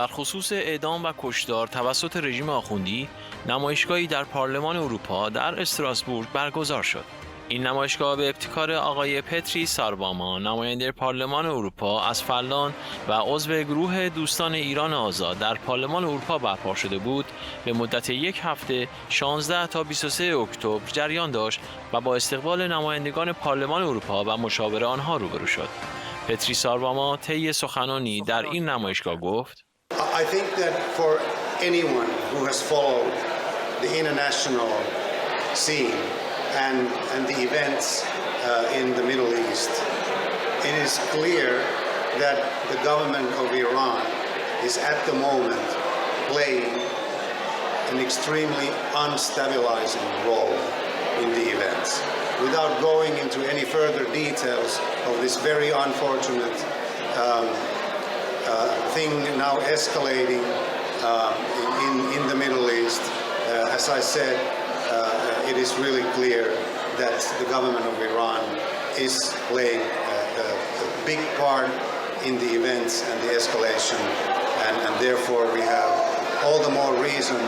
در خصوص اعدام و کشتار توسط رژیم آخوندی، نمایشگاهی در پارلمان اروپا در استراسبورگ برگزار شد. این نمایشگاه به ابتکار آقای پتری سارواما، نماینده پارلمان اروپا از فنلاند و عضو گروه دوستان ایران آزاد در پارلمان اروپا برپا شده بود، به مدت یک هفته 16 تا 23 اکتبر جریان داشت و با استقبال نمایندگان پارلمان اروپا و مشاور آنها روبرو شد. پتری سارواما طی سخنانی در این نمایشگاه گفت: I think that for anyone who has followed the international scene and the events in the Middle East, it is clear that the government of Iran is at the moment playing an extremely unstabilizing role in the events. Without going into any further details of this very unfortunate thing now escalating in the Middle East, as I said, it is really clear that the government of Iran is playing a big part in the events and the escalation, and therefore we have all the more reason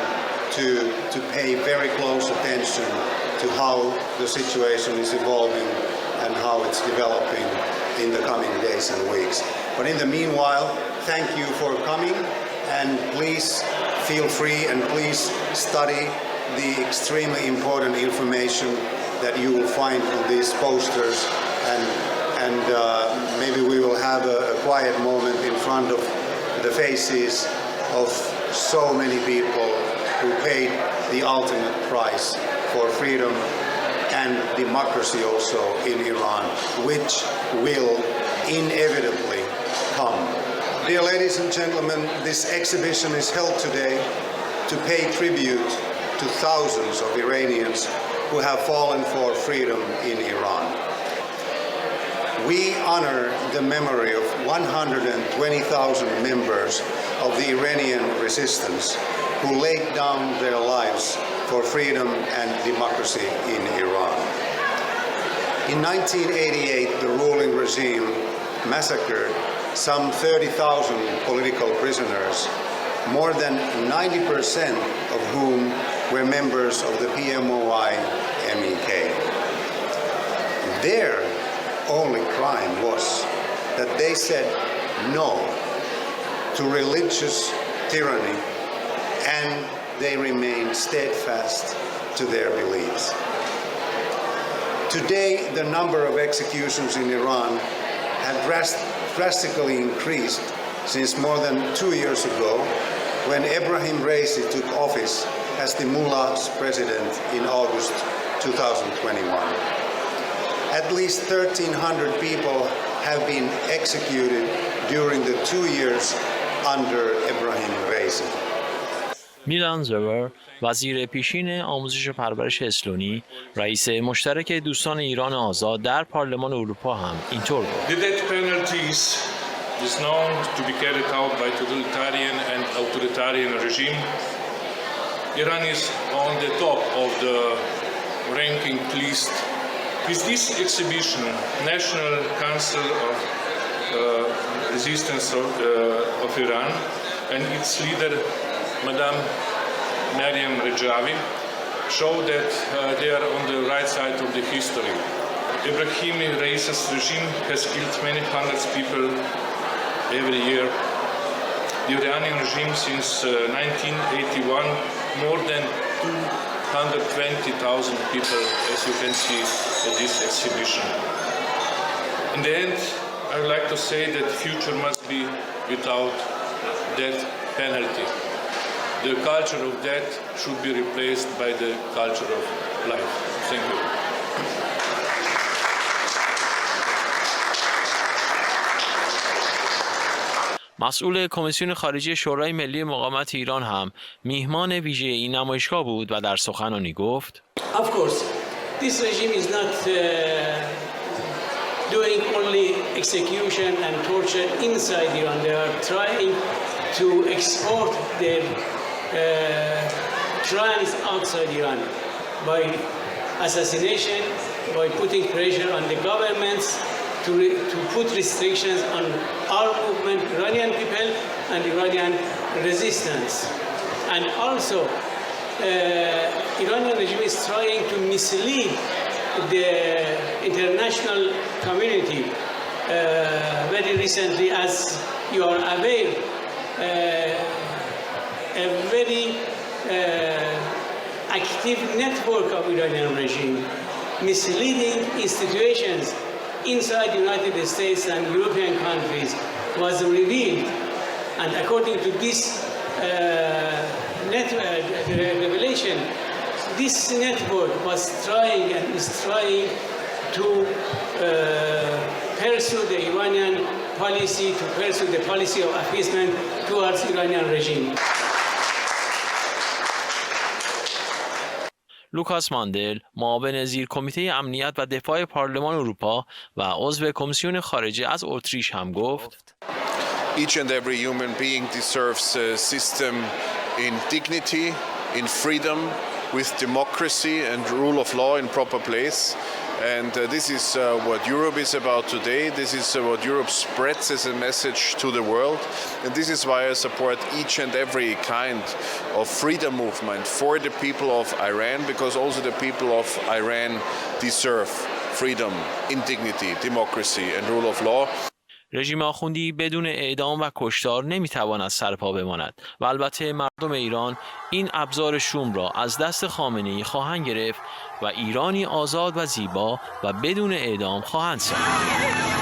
to pay very close attention to how the situation is evolving and how it's developing in the coming days and weeks. But in the meanwhile, thank you for coming, and please feel free and please study the extremely important information that you will find on these posters, and maybe we will have a quiet moment in front of the faces of so many people who paid the ultimate price for freedom and democracy also in Iran, which will inevitably come. Dear ladies and gentlemen, this exhibition is held today to pay tribute to thousands of Iranians who have fallen for freedom in Iran. We honor the memory of 120,000 members of the Iranian resistance who laid down their lives for freedom and democracy in Iran. In 1988, the ruling regime massacred some 30,000 political prisoners, more than 90% of whom were members of the PMOI-MEK. Their only crime was that they said no to religious tyranny, and they remained steadfast to their beliefs. Today, the number of executions in Iran had drastically increased since more than 2 years ago, when Ebrahim Raisi took office as the Mullah's president in August 2021. At least 1,300 people have been executed during the 2 years under Ebrahim Raisi. میلان زور، وزیر پیشین آموزش و پرورش اسلونی، رئیس مشترک دوستان ایران آزاد در پارلمان اروپا هم اینطور گفت: The death penalties is known to be carried out by totalitarian and authoritarian regime. Iran is on the top of the ranking list. With this exhibition, National Council of Resistance of Iran and its leader, Madame Maryam Rajavi, show that they are on the right side of the history. Ebrahim Raisi's regime has killed many hundreds of people every year. The Iranian regime since 1981, more than 220,000 people, as you can see at this exhibition. In the end, I would like to say that the future must be without death penalty. The culture of death should be replaced by the culture of life. Thank you. مسئول کمیسیون خارجی شورای ملی مقاومت ایران هم میهمان ویژه این نمایشگاه بود و در سخنرانی گفت: Of course, this regime is not doing only execution and torture inside Iran. They are trying to export their crimes outside Iran by assassination, by putting pressure on the governments to put restrictions on our movement, Iranian people and Iranian resistance. And also, Iranian regime is trying to mislead the international community. Very recently, as you are aware, a very active network of Iranian regime misleading institutions inside the United States and European countries was revealed. And according to this revelation, this network was trying and is trying to pursue the Iranian policy, to pursue the policy of appeasement towards Iranian regime. لوکاس ماندل، معاون زیر کمیته امنیت و دفاع پارلمان اروپا و عضو کمیسیون خارجه از اتریش هم گفت: Each and every human being deserves a system in dignity, in freedom, with democracy and rule of law in proper place. And this is what Europe is about today. This is what Europe spreads as a message to the world. And this is why I support each and every kind of freedom movement for the people of Iran, because also the people of Iran deserve freedom, indignity, democracy and rule of law. رژیم آخوندی بدون اعدام و کشتار نمیتواند سرپا بماند و البته مردم ایران این ابزار شوم را از دست خامنه‌ای خواهند گرفت و ایرانی آزاد و زیبا و بدون اعدام خواهند ساخت.